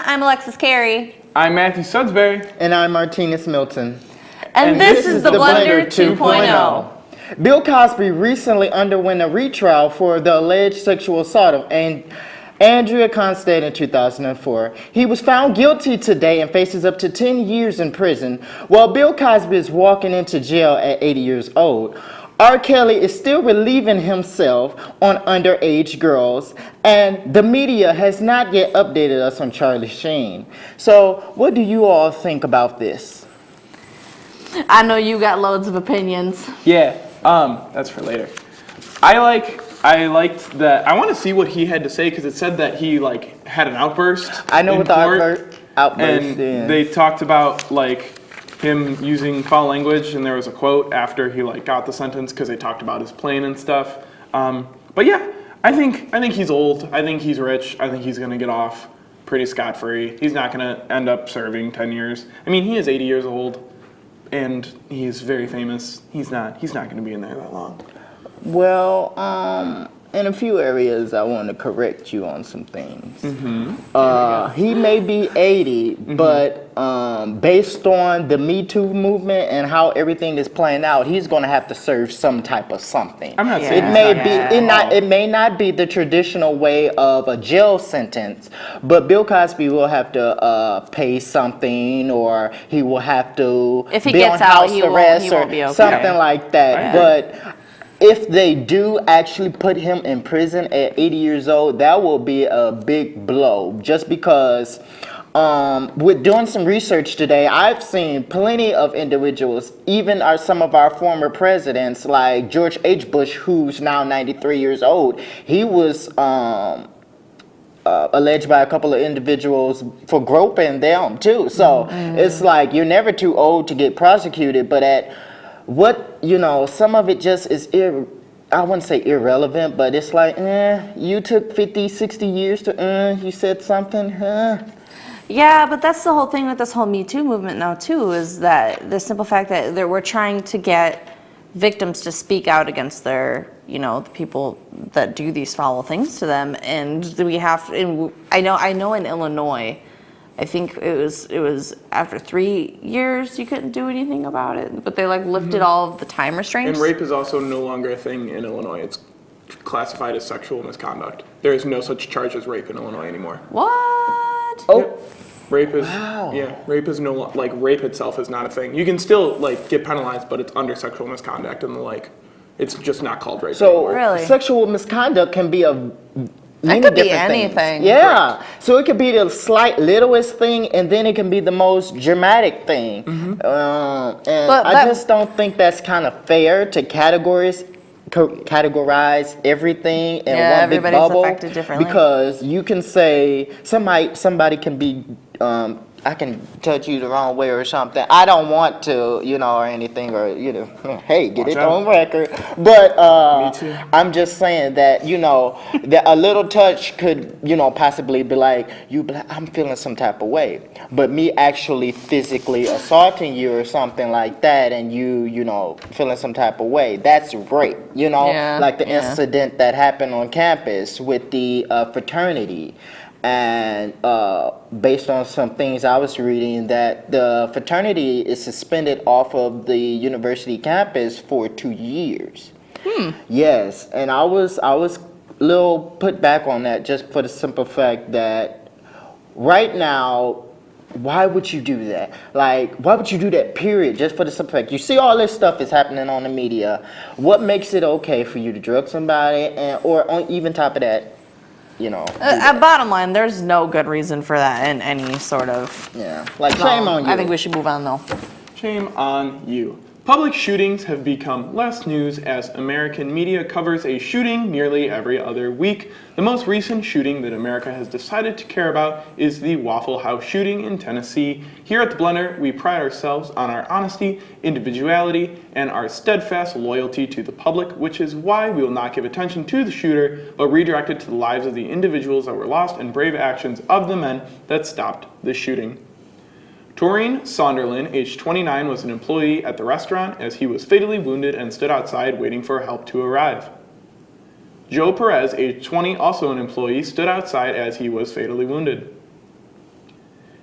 I'm Alexis Carey. I'm Matthew Sudsbury. And I'm Martinez Milton. And this is the Blender 2.0. Bill Cosby recently underwent a retrial for the alleged sexual assault of Andrea Constand in 2004. He was found guilty today and faces up to 10 years in prison. While Bill Cosby is walking into jail at 80 years old, R. Kelly is still relieving himself on underage girls, and the media has not yet updated us on Charlie Sheen. So, what do you all think about this? I know you got loads of opinions. Yeah, that's for later. I liked that. I want to see what he had to say because it said that he had an outburst. I know what the outburst and is. They talked about him using foul language, and there was a quote after he got the sentence because they talked about his plane and stuff. But yeah, I think he's old. I think he's rich. I think he's gonna get off pretty scot-free. He's not gonna end up serving 10 years. I mean, he is 80 years old, and he's very famous. He's not gonna be in there that long. Well, in a few areas, I want to correct you on some things. He may be 80, but based on the Me Too movement and how everything is playing out, he's going to have to serve some type of something. I'm not saying it may not be the traditional way of a jail sentence, but Bill Cosby will have to pay something, or he will have to if he be gets on out, house he arrest won't be okay. something like that. But if they do actually put him in prison at 80 years old, that will be a big blow. Just because with doing some research today, I've seen plenty of individuals, even some of our former presidents, like George H. Bush, who's now 93 years old. He was alleged by a couple of individuals for groping them too. So it's you're never too old to get prosecuted, but some of it just is, I wouldn't say irrelevant, but it's you took 50, 60 years to, you said something, Yeah, but that's the whole thing with this whole Me Too movement now, too, is that the simple fact that we're trying to get victims to speak out against the people that do these foul things to them. And I know in Illinois, I think it was after 3 years you couldn't do anything about it, but they lifted all of the time restraints. And rape is also no longer a thing in Illinois. It's classified as sexual misconduct. There is no such charge as rape in Illinois anymore. What? Oh, yep. Rape is rape is no rape itself is not a thing. You can still get penalized, but it's under sexual misconduct and it's just not called rape anymore. Really? Sexual misconduct can be It could be anything. Yeah. Correct. So it could be the slight littlest thing, and then it can be the most dramatic thing. I just don't think that's kind of fair to categorize everything in one big bubble. Affected differently. Because you can say somebody can be. I can touch you the wrong way or something. I don't want to, or anything, or hey, get it on record. But Me too. I'm just saying that that a little touch could possibly be I'm feeling some type of way. But me actually physically assaulting you or something like that, and you feeling some type of way, that's rape. Like the incident that happened on campus with the fraternity. And based on some things I was reading, that the fraternity is suspended off of the university campus for 2 years. Yes, and I was a little put back on that just for the simple fact that right now, why would you do that? Why would you do that, period? Just for the simple fact. You see all this stuff is happening on the media. What makes it okay for you to drug somebody, or on even top of that, bottom line, there's no good reason for that in any sort of. Yeah. Shame on you. I think we should move on, though. Shame on you. Public shootings have become less news as American media covers a shooting nearly every other week. The most recent shooting that America has decided to care about is the Waffle House shooting in Tennessee. Here at The Blender, we pride ourselves on our honesty, individuality, and our steadfast loyalty to the public, which is why we will not give attention to the shooter, but redirect it to the lives of the individuals that were lost in brave actions of the men that stopped the shooting. Taurine Sonderlin, age 29, was an employee at the restaurant as he was fatally wounded and stood outside waiting for help to arrive. Joe Perez, age 20, also an employee, stood outside as he was fatally wounded.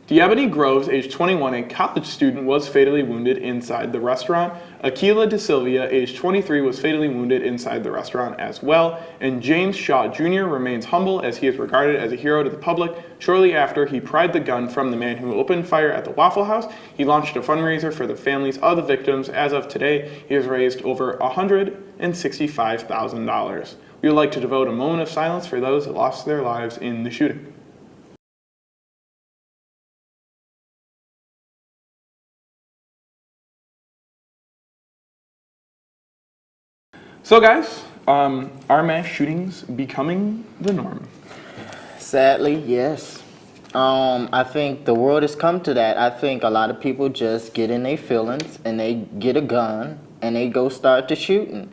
Diebony Groves, age 21, a college student, was fatally wounded inside the restaurant. Aquila De Silvia, age 23, was fatally wounded inside the restaurant as well. And James Shaw Jr. remains humble as he is regarded as a hero to the public. Shortly after he pried the gun from the man who opened fire at the Waffle House, he launched a fundraiser for the families of the victims. As of today, he has raised over $165,000. We would like to devote a moment of silence for those that lost their lives in the shooting. So guys, are mass shootings becoming the norm? Sadly, yes. I think the world has come to that. I think a lot of people just get in their feelings and they get a gun and they go start to shooting.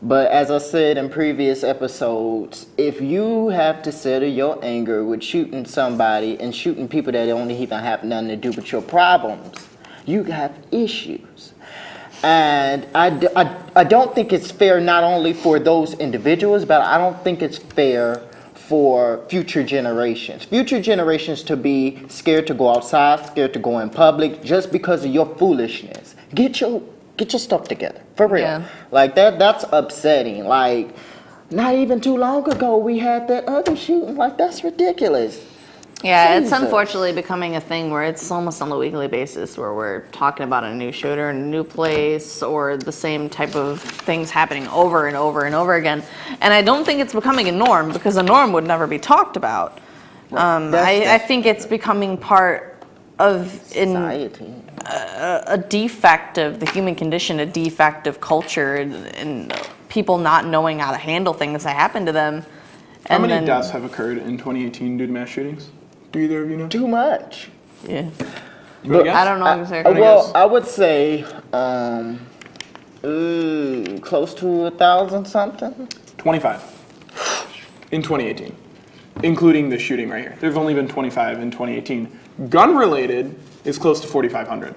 But as I said in previous episodes, if you have to settle your anger with shooting somebody and shooting people that don't even have nothing to do with your problems, you have issues. And I don't think it's fair not only for those individuals, but I don't think it's fair for future generations. Future generations to be scared to go outside, scared to go in public, just because of your foolishness. Get your stuff together, for real. Yeah. Like that's upsetting. Like, not even too long ago, we had that other shooting. Like, that's ridiculous. Yeah, it's Jesus. unfortunately becoming a thing where it's almost on a weekly basis where we're talking about a new shooter in a new place or the same type of things happening over and over and over again. And I don't think it's becoming a norm because a norm would never be talked about. I think it's becoming part of Society. a defect of the human condition, a defect of culture, and people not knowing how to handle things that happen to them. How And many then- deaths have occurred in 2018 due to mass shootings? Do either of you know? Too much. Yeah. You wanna guess? I don't know exactly. Well, I would say close to 1,000 something. 25 in 2018, including the shooting right here. There's only been 25 in 2018. Gun-related is close to 4,500.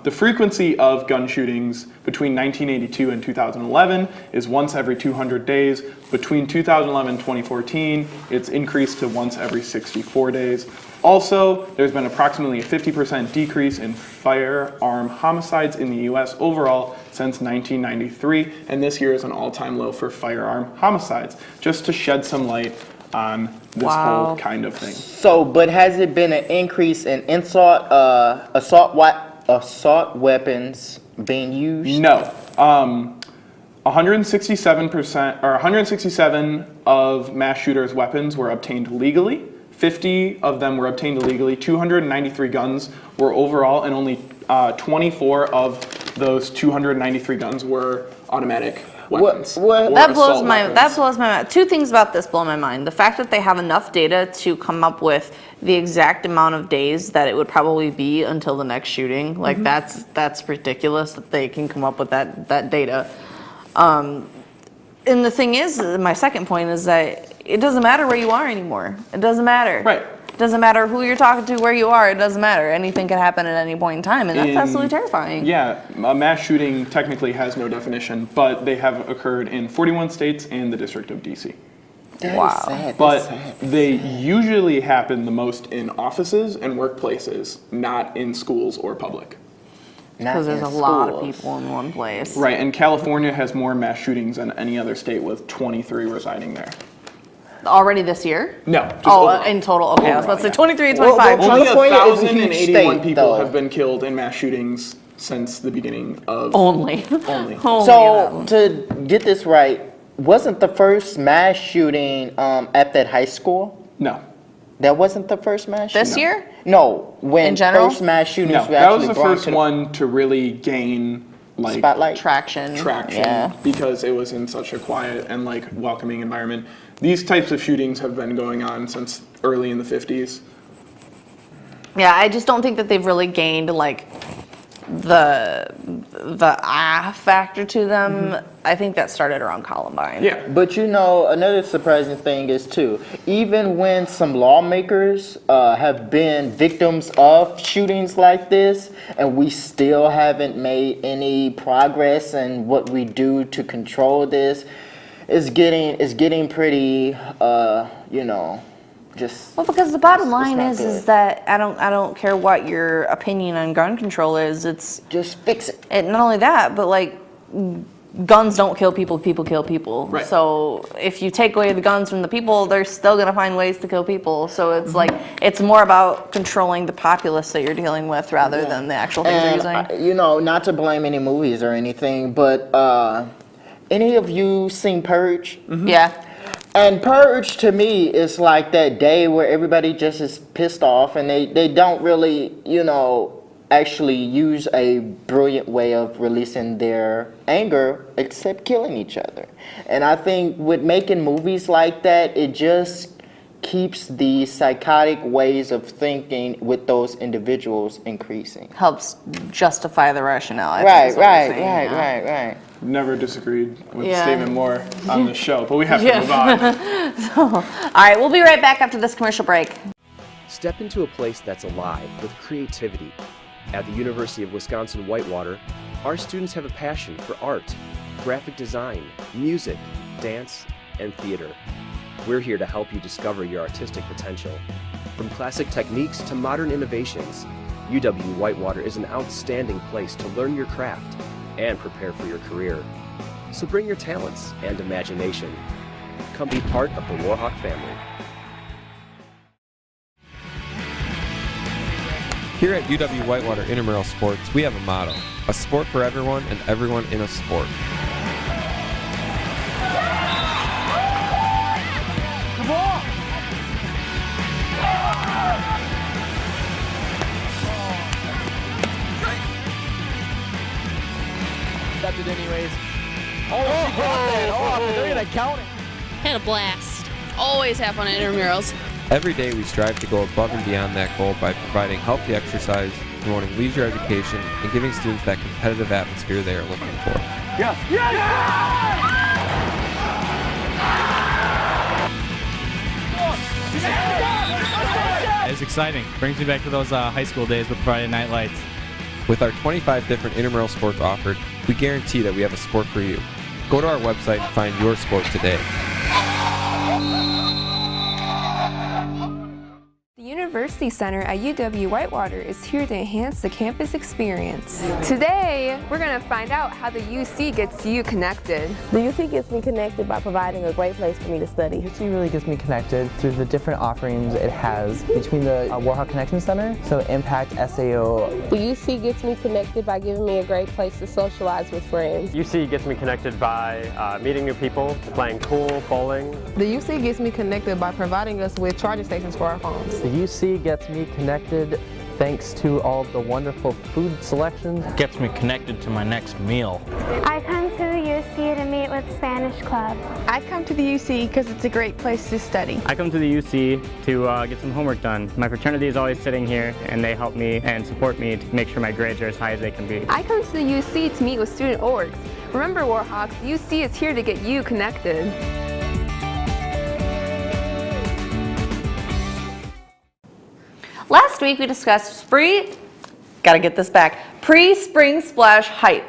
The frequency of gun shootings between 1982 and 2011 is once every 200 days. Between 2011 and 2014, it's increased to once every 64 days. Also, there's been approximately a 50% decrease in firearm homicides in the U.S. overall since 1993, and this year is an all-time low for firearm homicides, just to shed some light on this Wow. whole kind of thing. So, but has it been an increase in assault weapons being used? No. 167% or 167 of mass shooters' weapons were obtained legally. 50 of them were obtained illegally. 293 guns were overall, and only 24 of those 293 guns were automatic weapons. what- or That blows assault my weapons. mind. Two things about this blow my mind. The fact that they have enough data to come up with the exact amount of days that it would probably be until the next shooting. Like that's ridiculous that they can come up with that data. And the thing is, my second point is that it doesn't matter where you are anymore. It doesn't matter. Right. It doesn't matter who you're talking to, where you are. It doesn't matter. Anything can happen at any point in time, and that's absolutely terrifying. Yeah, a mass shooting technically has no definition, but they have occurred in 41 states and the District of D.C. That is Wow. sad. But That's sad. they usually happen the most in offices and workplaces, not in schools or public. Not Because there's in a lot of schools. people in one place. Right, and California has more mass shootings than any other state, with 23 residing there. Already this year? No, just Oh, overall. in total. Okay, I was about to say Overall, 23 and Well, 25. well, Only California is a huge 1,081 state, people though. have been killed in mass shootings since the beginning of Only. only. Only So, to get this right, wasn't the first mass shooting at that high school? No, That wasn't the first mass shooting? This year? No, when In general? first mass shootings no, were that was actually the brought first to the one to really gain like spotlight. Traction. traction Yeah. because it was in such a quiet and like welcoming environment. These types of shootings have been going on since early in the 50s. Yeah, I just don't think that they've really gained like the factor to them. I think that started around Columbine. Yeah. But you know, another surprising thing is too, even when some lawmakers have been victims of shootings like this, and we still haven't made any progress in what we do to control this, it's getting pretty, just. Well, because the bottom it's line not is good. that I don't care what your opinion on gun control is. It's Just fix it. not only that, but like guns don't kill people. People kill people. Right. So if you take away the guns from the people, they're still gonna find ways to kill people. So it's like it's more about controlling the populace that you're dealing with rather than the actual things they're And using. you know, not to blame any movies or anything, but any of you seen Purge? Yeah. And Purge to me is like that day where everybody just is pissed off and they don't really, you know, actually use a brilliant way of releasing their anger except killing each other. And I think with making movies like that, it just keeps the psychotic ways of thinking with those individuals increasing. Helps justify the rationale. I think Right, is what you're right, saying, right, yeah. right. Never disagreed with Yeah. Stephen Moore on the show, but we have to Yeah. move on. All right, we'll be right back after this commercial break. Step into a place that's alive with creativity. At the University of Wisconsin-Whitewater, our students have a passion for art, graphic design, music, dance, and theater. We're here to help you discover your artistic potential. From classic techniques to modern innovations, UW-Whitewater is an outstanding place to learn your craft and prepare for your career. So bring your talents and imagination. Come be part of the Warhawk family. Here at UW-Whitewater Intramural Sports, we have a motto: a sport for everyone and everyone in a sport. Stepped it anyways. Oh, she got that off, and they're gonna count it. Had a blast. Always have fun at intramurals. Every day we strive to go above and beyond that goal by providing healthy exercise, promoting leisure education, and giving students that competitive atmosphere they are looking for. It's exciting. Brings me back to those high school days with Friday Night Lights. With our 25 different intramural sports offered, we guarantee that we have a sport for you. Go to our website and find your sport today. The University Center at UW-Whitewater is here to enhance the campus experience. Today, we're going to find out how the UC gets you connected. The UC gets me connected by providing a great place for me to study. UC really gets me connected through the different offerings it has between the Warhawk Connection Center, so Impact, SAO. The UC gets me connected by giving me a great place to socialize with friends. UC gets me connected by meeting new people, playing pool, bowling. The UC gets me connected by providing us with charging stations for our phones. The UC gets me connected thanks to all the wonderful food selections. Gets me connected to my next meal. I come to the UC to meet with Spanish Club. I come to the UC because it's a great place to study. I come to the UC to get some homework done. My fraternity is always sitting here and they help me and support me to make sure my grades are as high as they can be. I come to the UC to meet with student orgs. Remember, Warhawks, UC is here to get you connected. Last week we discussed pre-spring splash hype.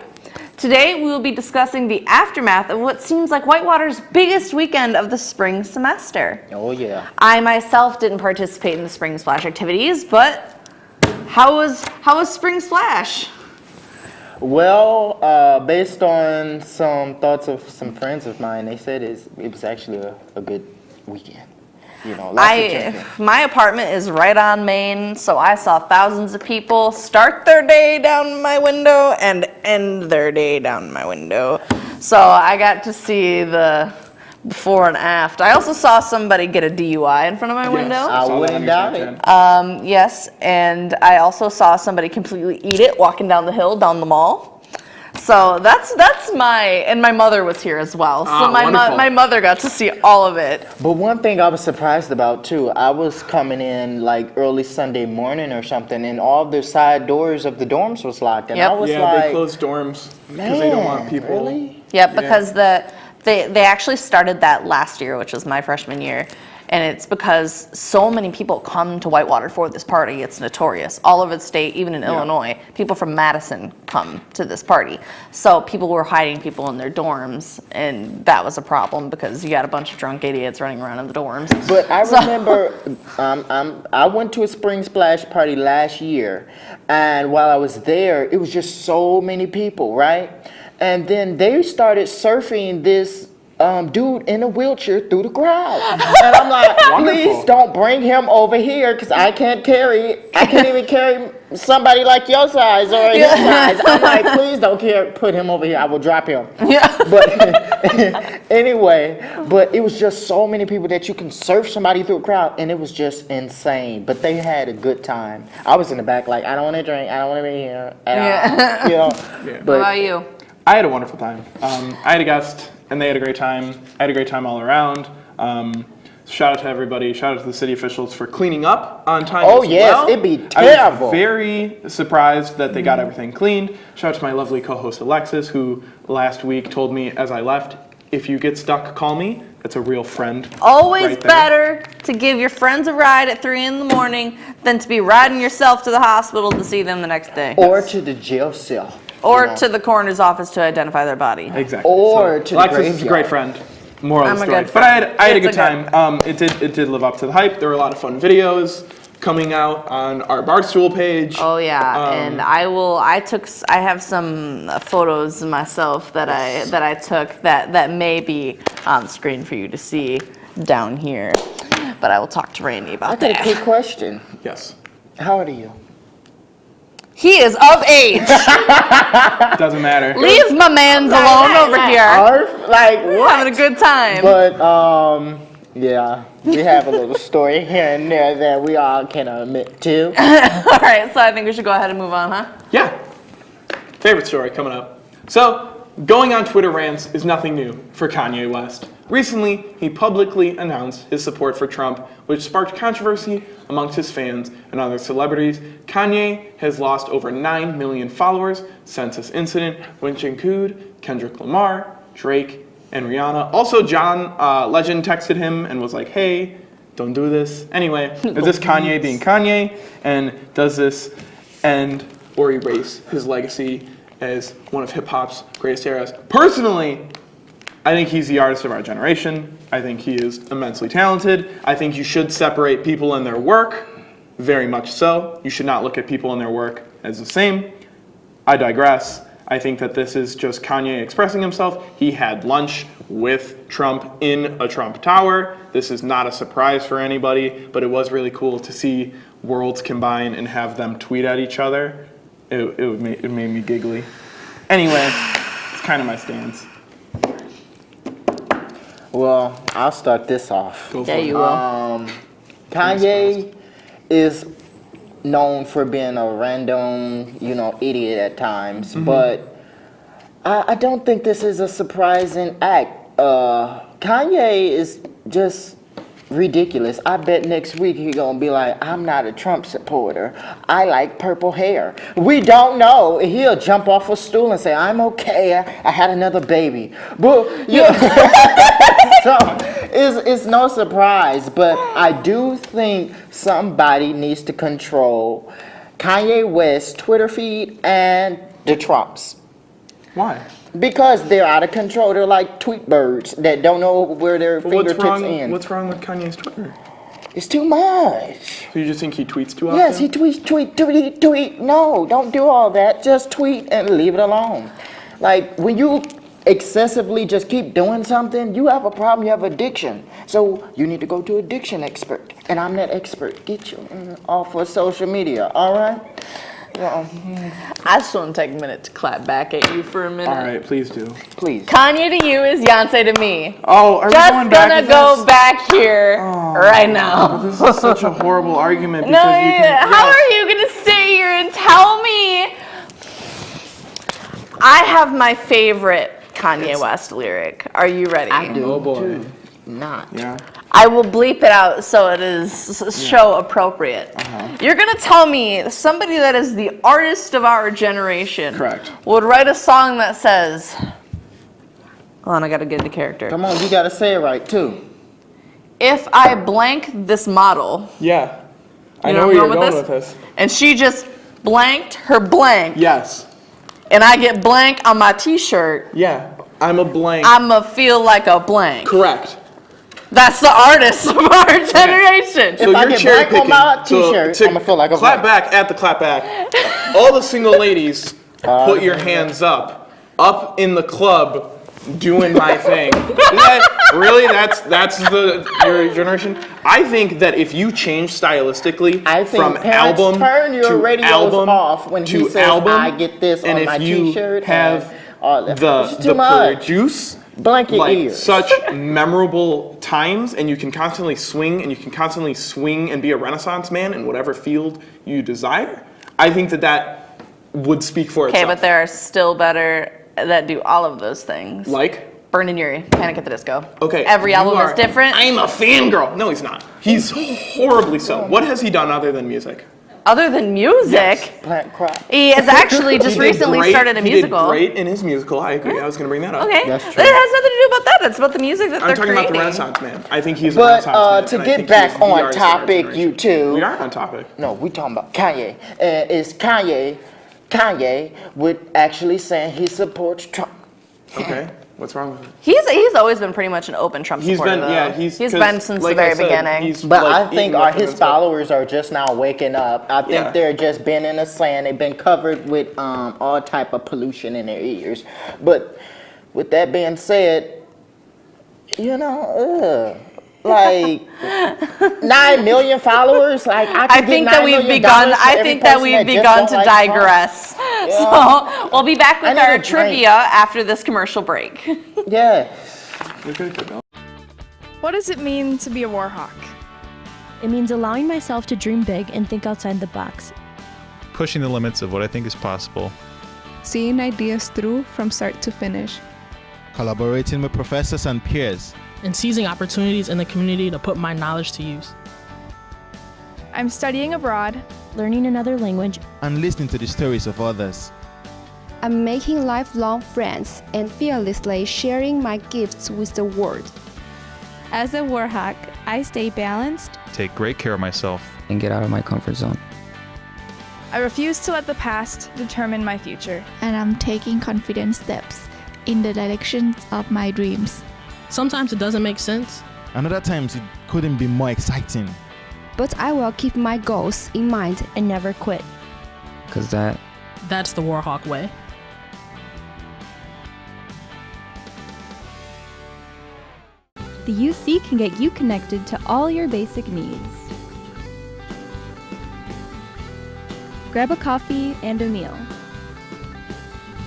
Today we will be discussing the aftermath of what seems like Whitewater's biggest weekend of the spring semester. Oh yeah. I myself didn't participate in the spring splash activities, but how was spring splash? Well, based on some thoughts of some friends of mine, they said it was actually a good weekend. You know, lots of drinking. My apartment is right on Main, so I saw thousands of people start their day down my window and end their day down my window. So I got to see the before and after. I also saw somebody get a DUI in front of my window. I Saw that wouldn't on your doubt it. Yes, and I also saw somebody completely eat it walking down the hill, down the mall. So that's and my mother was here as well. So my mother got to see all of it. But one thing I was surprised about too, I was coming in like early Sunday morning or something, and all the side doors of the dorms was locked, and I was Yeah, like, they closed dorms because they don't want people. Really? Yep, because they actually started that last year, which was my freshman year. And it's because so many people come to Whitewater for this party. It's notorious. All over the state, even in Illinois, people from Madison come to this party. So people were hiding people in their dorms, and that was a problem because you got a bunch of drunk idiots running around in the dorms. But I remember I went to a spring splash party last year, and while I was there, it was just so many people, right? And then they started surfing this dude in a wheelchair through the crowd. And I'm like, please don't bring him over here because I can't even carry somebody like your size or his size. I'm like, please don't put him over here. I will drop him. Yeah. But anyway, but it was just so many people that you can surf somebody through a crowd, and it was just insane. But they had a good time. I was in the back like, I don't want to drink. I don't want to be here. You know. What about you? I had a wonderful time. I had a guest, and they had a great time. I had a great time all around. Shout out to everybody. Shout out to the city officials for cleaning up on time as well. It'd be terrible. I was very surprised that they got everything cleaned. Shout out to my lovely co-host Alexis, who last week told me as I left, if you get stuck, call me. That's a real friend. Always better to give your friends a ride at 3 in the morning than to be riding yourself to the hospital to see them the next day. Or to the jail cell. Or to the coroner's office to identify their body. Exactly. Or to the Alexis graveyard. is a great friend. Moral of the I'm a story. good But I had a good It's a time. It did live up to the hype. There were a lot of fun videos coming out on our Barstool page. Oh yeah, and I have some photos myself that I took that may be on screen for you to see down here. But I will talk to Randy about that. I got a quick question. Yes. How old are you? He is of age. Doesn't matter. Leave my mans alone over here. Like what? Having a good time. But yeah, we have a little story here and there that we all can admit to. All right, so I think we should go ahead and move on, huh? Yeah. Favorite story coming up. So, going on Twitter rants is nothing new for Kanye West. Recently, he publicly announced his support for Trump, which sparked controversy amongst his fans and other celebrities. Kanye has lost over 9 million followers since this incident, which include Kendrick Lamar, Drake, and Rihanna. Also, John Legend texted him and was like, hey, don't do this. Anyway, is this Kanye being Kanye? And does this end or erase his legacy as one of hip-hop's greatest eras? Personally, I think he's the artist of our generation. I think he is immensely talented. I think you should separate people and their work, very much so. You should not look at people and their work as the same. I digress. I think that this is just Kanye expressing himself. He had lunch with Trump in a Trump tower. This is not a surprise for anybody, but it was really cool to see worlds combine and have them tweet at each other. It made me giggly. Anyway, it's kind of my stance. Well, I'll start this off. Yeah, you will. Kanye is known for being a random, idiot at times, but I don't think this is a surprising act. Kanye is just ridiculous. I bet next week he's gonna be like, I'm not a Trump supporter. I like purple hair. We don't know. He'll jump off a stool and say, I'm okay. I had another baby. But so it's no surprise. But I do think somebody needs to control Kanye West's Twitter feed and the Trumps. Why? Because they're out of control. They're like tweet birds that don't know where their fingertips end. What's wrong with Kanye's Twitter? It's too much. So you just think he tweets too often? Yes, he tweet. No, don't do all that. Just tweet and leave it alone. Like, when you excessively just keep doing something, you have a problem. You have addiction. So you need to go to an addiction expert. And I'm that expert. Get you off of social media, all right? I just want to take a minute to clap back at you for a minute. All right, please do. Please. Kanye to you is Beyonce to me. Oh, are just we going back gonna to go this? back here right now. This is such a horrible argument because No, you can. how are you gonna sit here and tell me? I have my favorite Kanye West lyric. Are you ready? I do. Oh boy. Too. Not. Yeah. I will bleep it out so it is show appropriate. You're gonna tell me somebody that is the artist of our generation would write a song that says, hold on, I gotta get the character. Come on, you gotta say it right too. if I blank this model, Yeah. I You know know where you're where I'm going going with with this. and she just blanked her blank, Yes. and I get blank on my t-shirt, Yeah. I'm a blank. I'ma feel like a blank. Correct. That's the artist of our generation. So If I you're get cherry blank on picking. my t-shirt, to I'ma feel like a clap blank. back at the clap back. All the single ladies, put your hands up in the club, doing my thing. Is that really? That's your generation. I think that if you change stylistically I think from parents album turn your to radios album off when he to says, album, "I get this and on if my you t-shirt," have and all that. It's too the much. produce. Blank your Like ears. such memorable times, and you can constantly swing and you can constantly swing and be a renaissance man in whatever field you desire. I think that would speak for Okay, itself. but there are still better that do all of those things. Like? Burning Yuri, Panic at the Disco. Okay. Every you album are- is different. I'm a fangirl. No, he's not. He's horribly so. What has he done other than music? Other than music, Plant crap. he has actually just He did recently great- started a he musical. did great in his musical. I agree. I was going to bring that up. Okay, That's it true. has nothing to do about that. It's about the music that I'm they're talking creating. about the Renaissance man. I think he's a But Renaissance man. to and I get think back he's the on artist of our topic, generation. you two. We are on topic. No, we talking about Kanye. Is Kanye would actually saying he supports Trump. Okay. What's wrong with it? He's always been pretty much an open Trump He's supporter. been, though. yeah, he's 'cause been since like the very I said, beginning. he's, But like, I think eating with them his and stuff. followers are just now waking up. I think Yeah. they're just been in the sand. They've been covered with all type of pollution in their ears. But with that being said, you know, like 9 million followers. Like I think that we've begun. I think that we've begun to digress. So we'll be back with I need our a drink. trivia after this commercial break. Yeah. What does it mean to be a Warhawk? It means allowing myself to dream big and think outside the box. Pushing the limits of what I think is possible. Seeing ideas through from start to finish. Collaborating with professors and peers. And seizing opportunities in the community to put my knowledge to use. I'm studying abroad, learning another language, and listening to the stories of others. I'm making lifelong friends and fearlessly sharing my gifts with the world. As a Warhawk, I stay balanced, Take great care of myself, and get out of my comfort zone. I refuse to let the past determine my future. and I'm taking confident steps in the direction of my dreams. Sometimes it doesn't make sense. And other times it couldn't be more exciting. But I will keep my goals in mind and never quit. Because that's the Warhawk way. The UC can get you connected to all your basic needs. Grab a coffee and a meal.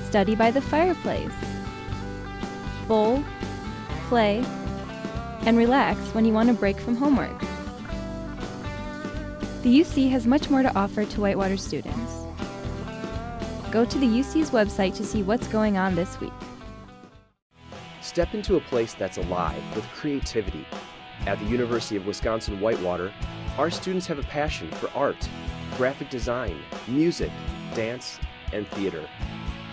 Study by the fireplace. Bowl, play, and relax when you want to break from homework. The UC has much more to offer to Whitewater students. Go to the UC's website to see what's going on this week. Step into a place that's alive with creativity. At the University of Wisconsin-Whitewater, our students have a passion for art, graphic design, music, dance, and theater.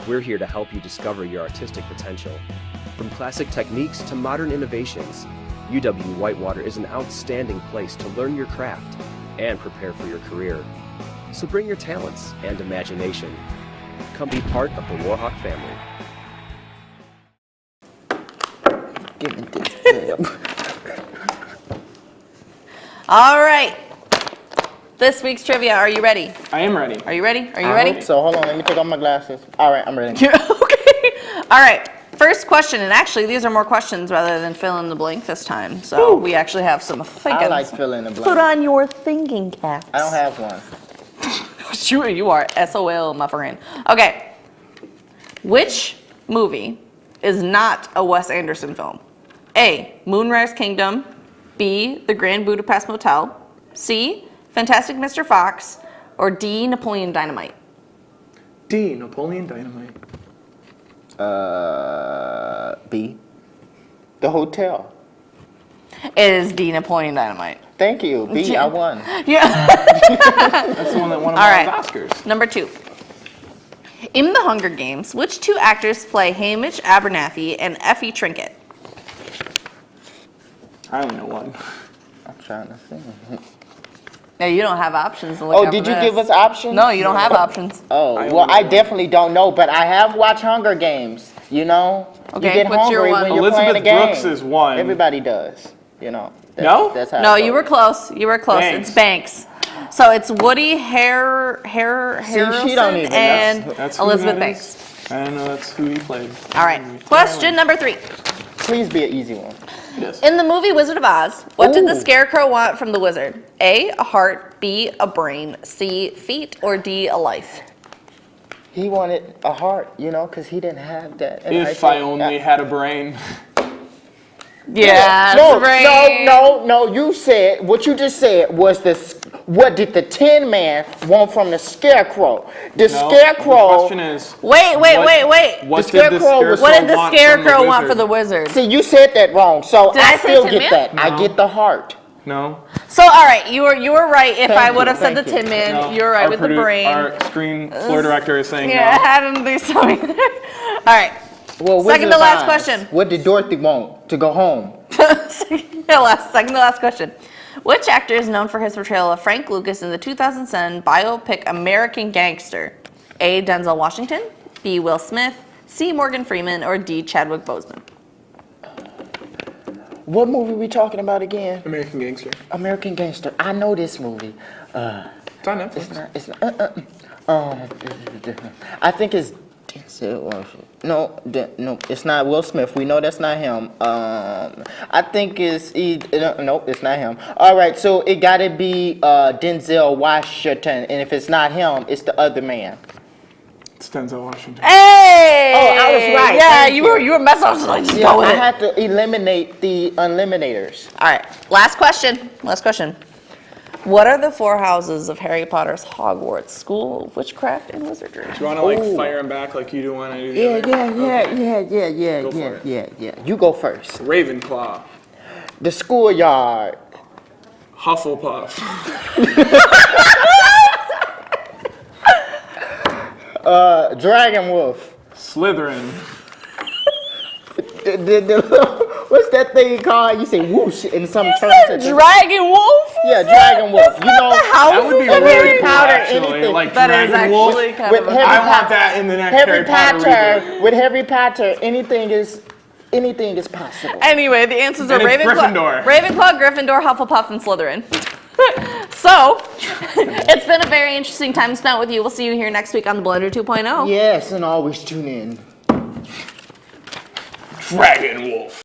We're here to help you discover your artistic potential. From classic techniques to modern innovations, UW-Whitewater is an outstanding place to learn your craft and prepare for your career. So bring your talents and imagination. Come be part of the Warhawk family. All right. This week's trivia. Are you ready? I am ready. Are you ready? Are you I ready? hope so hold on, let me take off my glasses. All right, I'm ready. All right. First question, and actually these are more questions rather than fill in the blank this time. So we actually have some thinking. I like fill in the blank. Put on your thinking caps. I don't have one. Sure, you are SOL, my friend. Okay. Which movie is not a Wes Anderson film? A. Moonrise Kingdom. B. The Grand Budapest Motel. C. Fantastic Mr. Fox. Or D. Napoleon Dynamite. D. Napoleon Dynamite. B. The Hotel. It is D. Napoleon Dynamite. Thank you. B. I won. Yeah. That's the one that won All right. Oscars. Number 2. In The Hunger Games, which 2 actors play Hamish Abernathy and Effie Trinket? I only know one. I'm trying to think. Yeah, you don't have options to look Oh, up did for you this. give us options? No, you don't have options. Oh, well, I definitely don't know, but I have watched Hunger Games, you know? Okay, you get what's your hungry one? when you're playing a game. Brooks is one. Everybody does, you know? No? That's how No, it you goes. were close. You were close. Banks. It's Banks. So it's Woody she Harrelson don't even- and That's who Elizabeth that Banks. is. I don't know that's who he played. All right. Question number 3. Please be an easy one. In the movie Wizard of Oz, what did the Ooh. Scarecrow want from the wizard? A, a heart, B, a brain, C, feet, or D, a life? He wanted a heart, you know, because he didn't have that. And If said, I only had a brain. Yeah, No. You said what you just said was this. What did the Tin Man want from the Scarecrow? The Scarecrow. The question is. Wait. What The did the Scarecrow what did the want Scarecrow from the want for wizard? the wizard? See, you said that wrong, so Did I I say still Tin get Man? that. No. I get the heart. No. So, all right, you were right. If Thank I you, would have said the thank you. Tin Man, No. you were right Our with the brain. Our screen floor director is saying Yeah, no. I didn't think so either. All right. Well, Second Wizard to of last Oz, question. What did Dorothy want to go home? Second to last question. Which actor is known for his portrayal of Frank Lucas in the 2007 biopic American Gangster? A, Denzel Washington, B, Will Smith, C, Morgan Freeman, or D, Chadwick Boseman? What movie we talking about again? American Gangster. American Gangster. I know this movie. It's on Netflix. It's not. I think it's Denzel Washington. No, it's not Will Smith. We know that's not him. I think it's nope, it's not him. All right, so it got to be Denzel Washington, and if it's not him, it's the other man. It's Denzel Washington. Hey! Oh, I was right. Yeah, Thank you were messing up. Like, just Yeah, go with I it. had to eliminate the unlimiters. All right, last question. What are the 4 houses of Harry Potter's Hogwarts School of Witchcraft and Wizardry? Do you want to like fire him back like you do when I do? Yeah. Go for it. You go first. Ravenclaw. The schoolyard. Hufflepuff. Dragon Wolf. Slytherin. What's that thing called? You say whoosh in some terms. Dragon Wolf? Yeah, Dragon Wolf. You know, That would be Harry really cool, Potter, actually. anything. Like That is Dragon Wolf. actually kind With of a... Harry I Potter, want that in the next Harry Potter reboot. With Harry Potter, anything is possible. Anyway, the answers are And it's Ravenclaw, Gryffindor, Hufflepuff, and Slytherin. So, it's been a very interesting time spent with you. We'll see you here next week on the Blender 2.0. Yes, and always tune in. Dragon Wolf.